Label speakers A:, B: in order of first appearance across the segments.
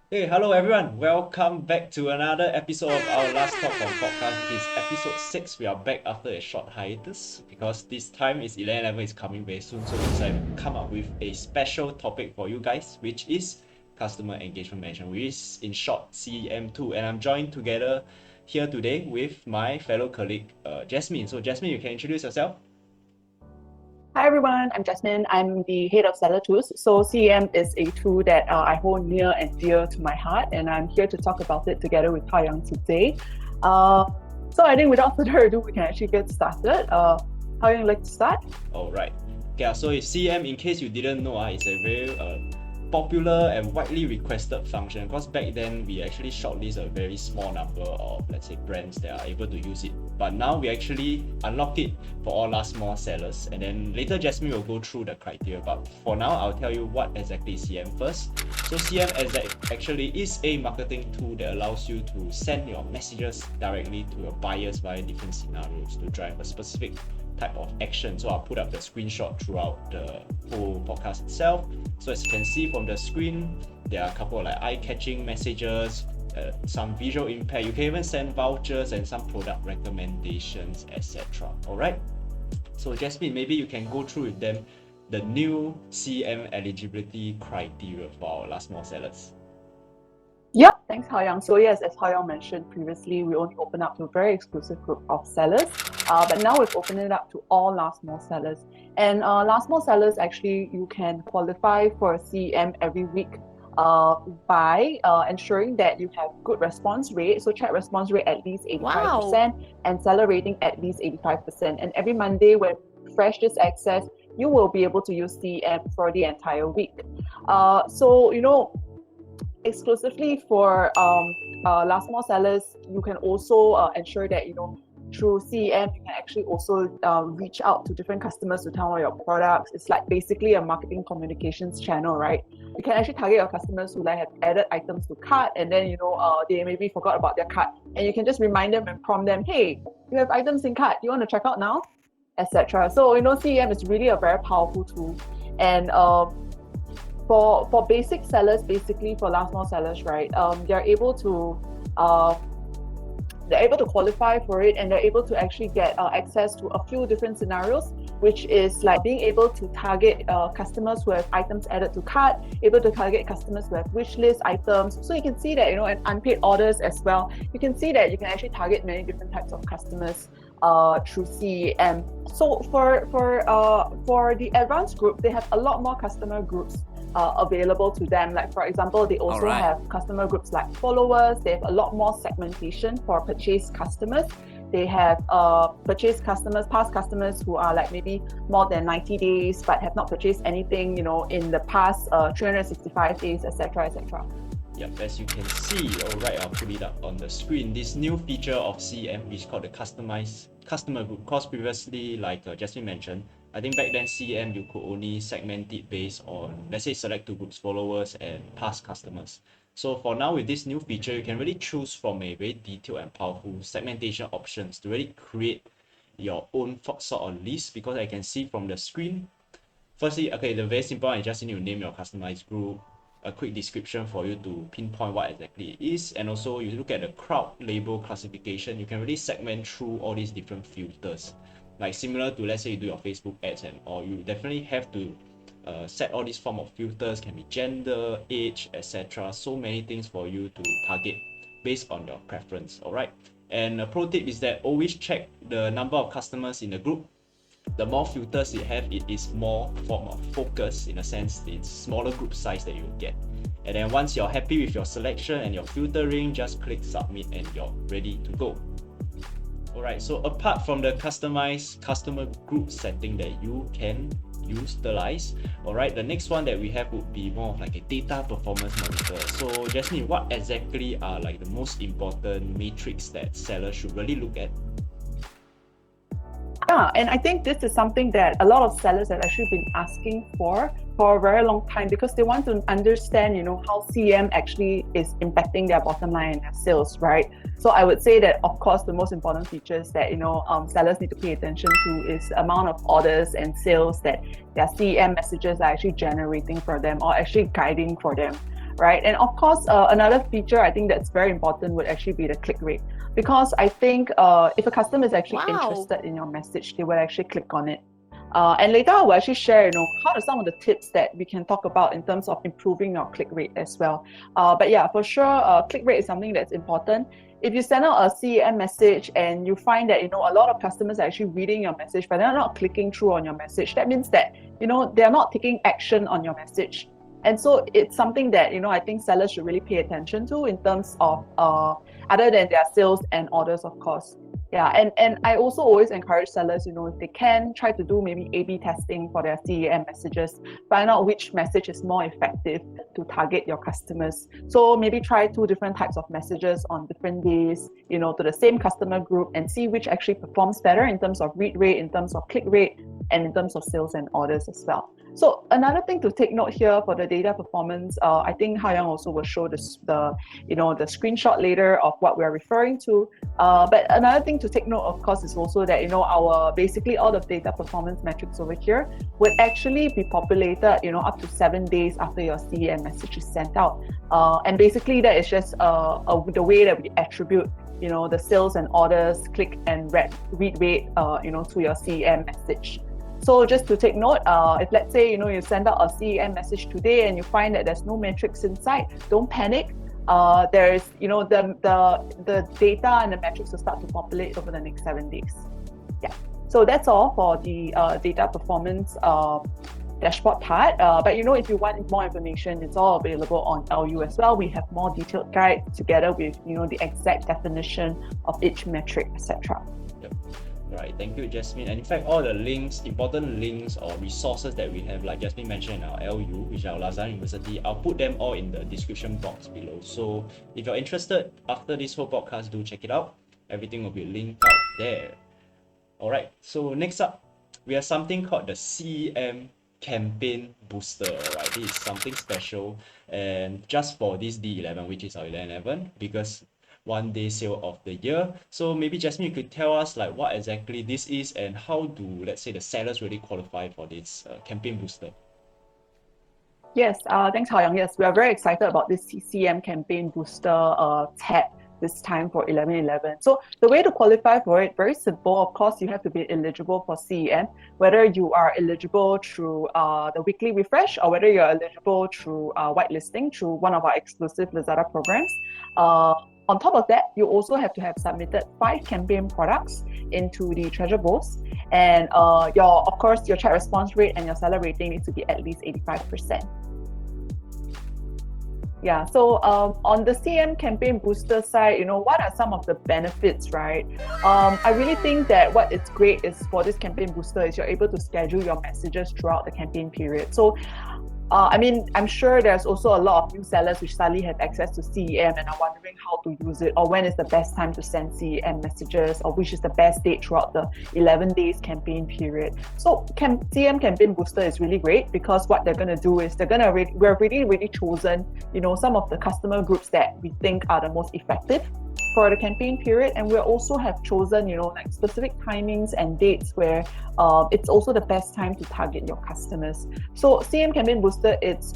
A: Hello everyone. Welcome back to another episode of our Laz-Talk podcast. This is episode 6. We are back after a short hiatus because this time is 11 is coming very soon. So we decided to come up with a special topic for you guys, which is customer engagement management, which is in short CEM2. And I'm joined together here today with my fellow colleague Jasmine. So Jasmine, you can introduce yourself.
B: Hi everyone, I'm Jasmine. I'm the head of seller tools. So CEM is a tool that I hold near and dear to my heart, and I'm here to talk about it together with Yang today. So I think without further ado, we can actually get started. Yang, like to start?
A: All right. Okay, so CEM, in case you didn't know, it's a very popular and widely requested function because back then we actually shortlist a very small number of, let's say, brands that are able to use it. But now we actually unlock it for all LazMall sellers, and then later Jasmine will go through the criteria. But for now, I'll tell you what exactly is CEM first. So CEM actually is a marketing tool that allows you to send your messages directly to your buyers via different scenarios to drive a specific type of action. So I'll put up the screenshot throughout the whole podcast itself. So as you can see from the screen, there are a couple of like eye-catching messages, some visual impact. You can even send vouchers and some product recommendations, etc. Alright, so Jasmine, maybe you can go through with them the new CEM eligibility criteria for our LazMall sellers.
B: Yeah, thanks, Yang. So yes, as Yang mentioned previously, we only open up to a very exclusive group of sellers. But now we've opened it up to all LazMall sellers. And LazMall sellers, actually, you can qualify for a CEM every week by ensuring that you have good response rate. So chat response rate at least 85% and seller rating at least 85%. And every Monday when you refresh this access, you will be able to use CEM for the entire week. Exclusively for LazMall sellers, you can also ensure that through CEM you can actually also reach out to different customers to tell them your products. It's like basically a marketing communications channel, right? You can actually target your customers who have added items to cart, and then they maybe forgot about their cart, and you can just remind them and prompt them, hey, you have items in cart, you want to check out now, etc. So CEM is really a very powerful tool. And for basic sellers, basically for LazMall sellers, right? They're able to qualify for it, and they're able to actually get access to a few different scenarios, which is like being able to target customers who have items added to cart, able to target customers who have wish list items. So you can see that and unpaid orders as well. You can see that you can actually target many different types of customers through CEM. So for the advanced group, they have a lot more customer groups available to them. Like for example, they also have customer groups like followers. They have a lot more segmentation for purchase customers. They have purchase customers, past customers who are like maybe more than 90 days but have not purchased anything in the past 365 days, etc.
A: Yep, as you can see, alright, I'll put it up on the screen. This new feature of CEM is called the customized customer group. Because previously, like Jasmine mentioned, I think back then CEM you could only segment it based on, let's say, select two groups, followers and past customers. So for now, with this new feature, you can really choose from a very detailed and powerful segmentation options to really create your own sort of list. Because I can see from the screen, firstly, okay, the very simple one is just you need to name your customized group, a quick description for you to pinpoint what exactly it is, and also you look at the crowd label classification. You can really segment through all these different filters, like similar to, let's say, you do your Facebook ads, and or you definitely have to set all these form of filters. Can be gender, age, etc. So many things for you to target based on your preference. All right, and a pro tip is that always check the number of customers in the group. The more filters you have, it is more form of focus, in a sense. It's smaller group size that you get. And then once you're happy with your selection and your filtering, just click submit and you're ready to go. Alright, so apart from the customized customer group setting that you can utilize, alright, the next one that we have would be more of like a data performance monitor. So Jasmine, what exactly are like the most important metrics that sellers should really look at?
B: Yeah, and I think this is something that a lot of sellers have actually been asking for a very long time, because they want to understand, how CEM actually is impacting their bottom line and their sales, right? So I would say that, of course, the most important features that, sellers need to pay attention to is the amount of orders and sales that their CEM messages are actually generating for them or actually guiding for them. right? And of course, another feature I think that's very important would actually be the click rate, because I think if a customer is actually interested in your message, they will actually click on it. And later I will actually share, how are some of the tips that we can talk about in terms of improving your click rate as well. But yeah, for sure, click rate is something that's important. If you send out a CEM message and you find that, a lot of customers are actually reading your message, but they're not clicking through on your message, that means that, they're not taking action on your message. And so it's something that, I think sellers should really pay attention to in terms of, other than their sales and orders, of course. Yeah, and I also always encourage sellers, if they can, try to do maybe A/B testing for their CEM messages, find out which message is more effective to target your customers. So maybe try 2 different types of messages on different days, to the same customer group, and see which actually performs better in terms of read rate, in terms of click rate, and in terms of sales and orders as well. So another thing to take note here for the data performance, I think Ha-Yang also will show the screenshot later of what we're referring to. But another thing to take note, of course, is also that, our basically all the data performance metrics over here would actually be populated, up to 7 days after your CEM message is sent out. And basically that is just the way that we attribute, the sales and orders, click and read rate, to your CEM message. So just to take note, if let's say, you send out a CEM message today and you find that there's no metrics inside, don't panic. There's, the data and the metrics will start to populate over the next 7 days. Yeah. So that's all for the data performance dashboard part. But if you want more information, it's all available on LU as well. We have more detailed guide together with, the exact definition of each metric, etc.
A: Yep. Right, thank you, Jasmine. And in fact, all the links, important links or resources that we have, like Jasmine mentioned in our LU, which is our Lazada University, I'll put them all in the description box below. So if you're interested, after this whole podcast, do check it out. Everything will be linked out there. Alright, so next up, we have something called the CEM Campaign Booster. Alright, this is something special, and just for this D11, which is our 11/11, because 1 day sale of the year. So maybe Jasmine, you could tell us like what exactly this is and how do, let's say, the sellers really qualify for this campaign booster?
B: Yes, thanks, Ha-Yang. Yes, we are very excited about this CEM Campaign Booster tab this time for 11/11. So the way to qualify for it, very simple. Of course, you have to be eligible for CEM, whether you are eligible through the weekly refresh or whether you're eligible through whitelisting through one of our exclusive Lazada programs. On top of that, you also have to have submitted 5 campaign products into the treasure bowls, and of course, your chat response rate and your seller rating needs to be at least 85%. Yeah, so on the CEM Campaign Booster side, what are some of the benefits, right? I really think that what is great is for this Campaign Booster is you're able to schedule your messages throughout the campaign period. So I'm sure there's also a lot of new sellers which suddenly have access to CEM and are wondering how to use it, or when is the best time to send CEM messages, or which is the best date throughout the 11 days campaign period. So CEM Campaign Booster is really great because what they're going to do is we're really chosen, some of the customer groups that we think are the most effective for the campaign period, and we also have chosen, like specific timings and dates where it's also the best time to target your customers. So CEM Campaign Booster, it's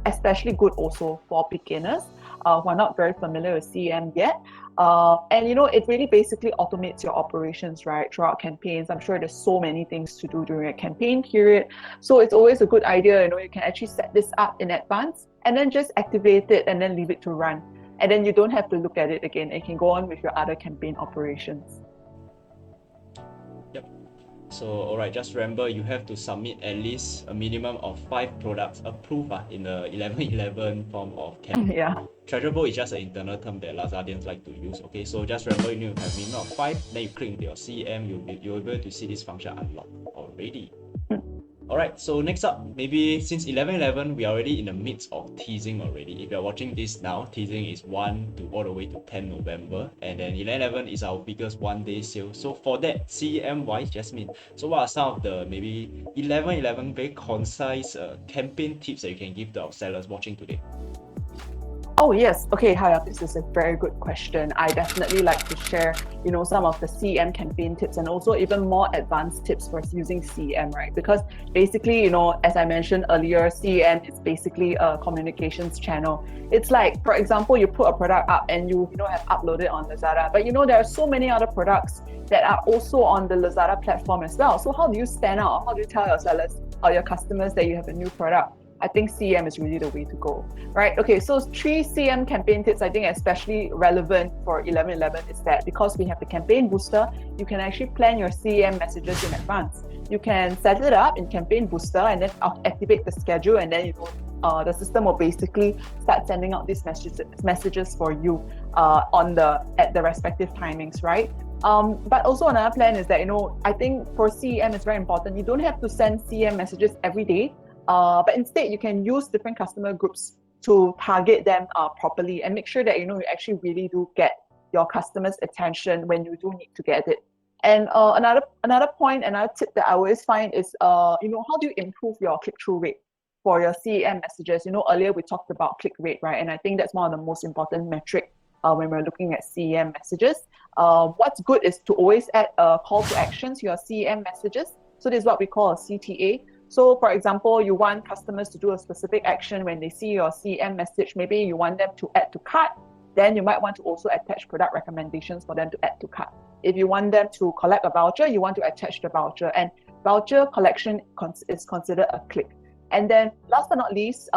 B: especially good also for beginners who are not very familiar with CEM yet. And it really basically automates your operations, right, throughout campaigns. I'm sure there's so many things to do during a campaign period. So it's always a good idea, you can actually set this up in advance and then just activate it and then leave it to run. And then you don't have to look at it again. It can go on with your other campaign operations.
A: Yep. So, alright, just remember you have to submit at least a minimum of 5 products approved in the 11/11 form of campaign.
B: Yeah.
A: Treasure bowl is just an internal term that Lazadians like to use. Okay, so just remember you need to have a minimum of 5. Then you click into your CEM, you'll be able to see this function unlocked already. Alright, so next up, maybe since 11/11, we are already in the midst of teasing already. If you're watching this now, teasing is 1 to all the way to 10 November, and then 11/11 is our biggest 1 day sale. So for that, CEM wise, Jasmine, so what are some of the maybe 11/11 very concise campaign tips that you can give to our sellers watching today?
B: Oh yes, okay, hi, this is a very good question. I definitely like to share, some of the CEM campaign tips and also even more advanced tips for using CEM, right? Because basically, as I mentioned earlier, CEM is basically a communications channel. It's like, for example, you put a product up and you have uploaded on Lazada, but there are so many other products that are also on the Lazada platform as well. So how do you stand out? How do you tell your sellers or your customers that you have a new product? I think CEM is really the way to go, right? Okay, so 3 CEM campaign tips, I think especially relevant for 11/11 is that because we have the campaign booster, you can actually plan your CEM messages in advance. You can set it up in campaign booster and then activate the schedule, and then the system will basically start sending out these messages for you at the respective timings, right? But also another plan is that I think for CEM it's very important. You don't have to send CEM messages every day. But instead, you can use different customer groups to target them properly and make sure that you actually really do get your customers' attention when you do need to get it. And another point, another tip that I always find is how do you improve your click-through rate for your CEM messages? Earlier we talked about click rate, right? And I think that's one of the most important metric when we're looking at CEM messages. What's good is to always add a call to action to your CEM messages. So this is what we call a CTA. So for example, you want customers to do a specific action when they see your CEM message. Maybe you want them to add to cart. Then you might want to also attach product recommendations for them to add to cart. If you want them to collect a voucher, you want to attach the voucher. And voucher collection is considered a click. And then last but not least,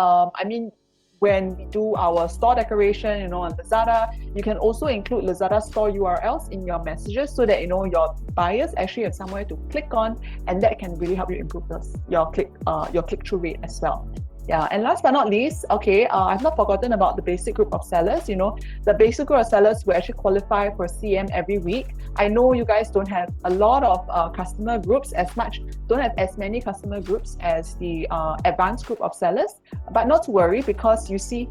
B: when we do our store decoration, on Lazada, you can also include Lazada store URLs in your messages so that your buyers actually have somewhere to click on, and that can really help you improve your click-through rate as well. Yeah, and last but not least, I've not forgotten about the basic group of sellers. The basic group of sellers will actually qualify for CEM every week. I know you guys don't have a lot of customer groups don't have as many customer groups as the advanced group of sellers, but not to worry, because you see,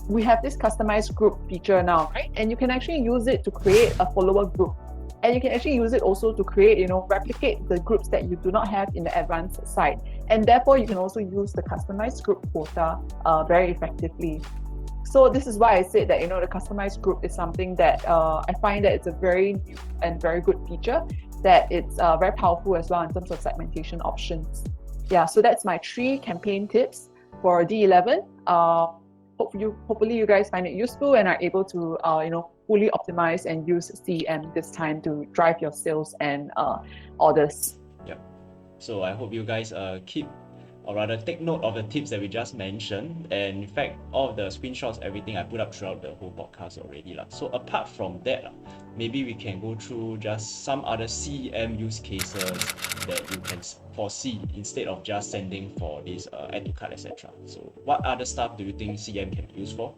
B: we have this customized group feature now, right? And you can actually use it to create a follower group. And you can actually use it also to create, replicate the groups that you do not have in the advanced side. And therefore, you can also use the customized group quota very effectively. So this is why I said that, the customized group is something that I find that it's a very new and very good feature, that it's very powerful as well in terms of segmentation options. Yeah, so that's my 3 campaign tips for D11. Hopefully you guys find it useful and are able to, fully optimize and use CEM this time to drive your sales and orders.
A: Yeah. So I hope you guys take note of the tips that we just mentioned. And in fact, all of the screenshots, everything I put up throughout the whole podcast already. So apart from that, maybe we can go through just some other CEM use cases that you can foresee instead of just sending for this add to cart, etc. So what other stuff do you think CEM can be used for?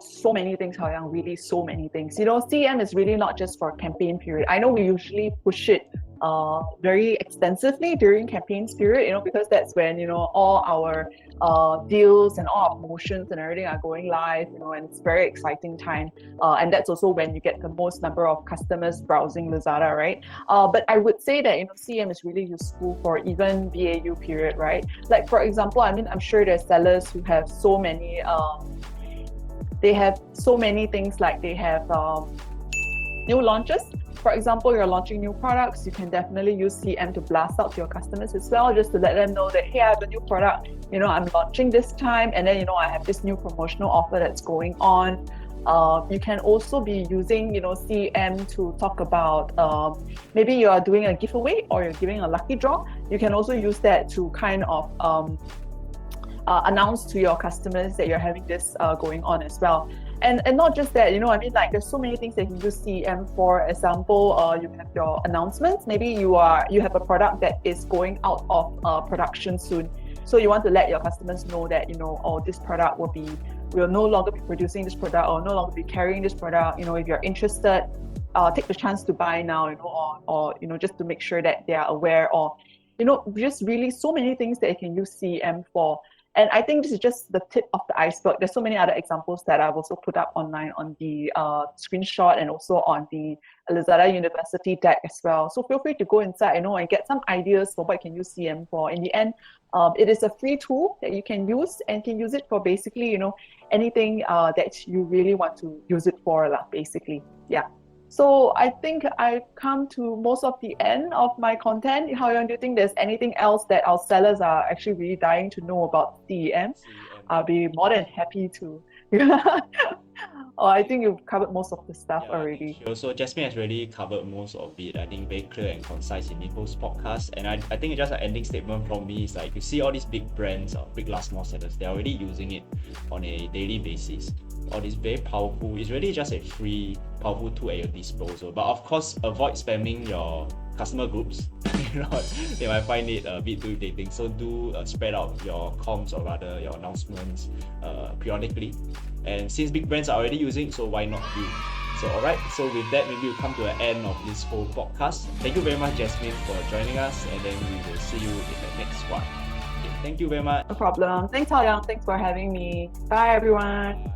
B: So many things, Haoyang, really so many things. CEM is really not just for campaign period. I know we usually push it very extensively during campaigns period, because that's when, all our deals and all our promotions and everything are going live, and it's very exciting time. And that's also when you get the most number of customers browsing Lazada, right? But I would say that, CEM is really useful for even BAU period, right? Like, for example, I'm sure there's sellers who have so many, they have so many things, like they have new launches. For example, you're launching new products, you can definitely use CEM to blast out to your customers as well, just to let them know that, hey, I have a new product, I'm launching this time, and then, I have this new promotional offer that's going on. You can also be using, CEM to talk about, maybe you are doing a giveaway or you're giving a lucky draw. You can also use that to kind of announce to your customers that you're having this going on as well. And not just that, there's so many things that you can use CEM for. Example, you have your announcements. Maybe you have a product that is going out of production soon. So you want to let your customers know that, this product will no longer be producing this product or no longer be carrying this product. If you're interested, take the chance to buy now, or just to make sure that they are aware, or, just really so many things that you can use CEM for. And I think this is just the tip of the iceberg. There's so many other examples that I've also put up online on the screenshot and also on the Lazada University deck as well. So feel free to go inside, and get some ideas for what you can use CM for. In the end, it is a free tool that you can use and can use it for basically, anything that you really want to use it for, basically. Yeah. So I think I've come to most of the end of my content. How do you think there's anything else that our sellers are actually really dying to know about CEM? I'll be more than happy to. I think you've covered most of the stuff already.
A: Sure. So Jasmine has really covered most of it. I think very clear and concise in Nico's podcast. And I think just an ending statement from me is like, you see all these big brands or big LazMall sellers, they're already using it on a daily basis. All this very powerful, it's really just a free, powerful tool at your disposal. But of course, avoid spamming your customer groups. They might find it a bit too irritating. So do spread out your comms, or rather your announcements periodically. And since big brands are already using, so why not you? So alright, so with that, maybe we'll come to the end of this whole podcast. Thank you very much, Jasmine, for joining us, and then we will see you in the next one. Okay, thank you very much.
B: No problem. Thanks, Hao Yang. Thanks for having me. Bye, everyone.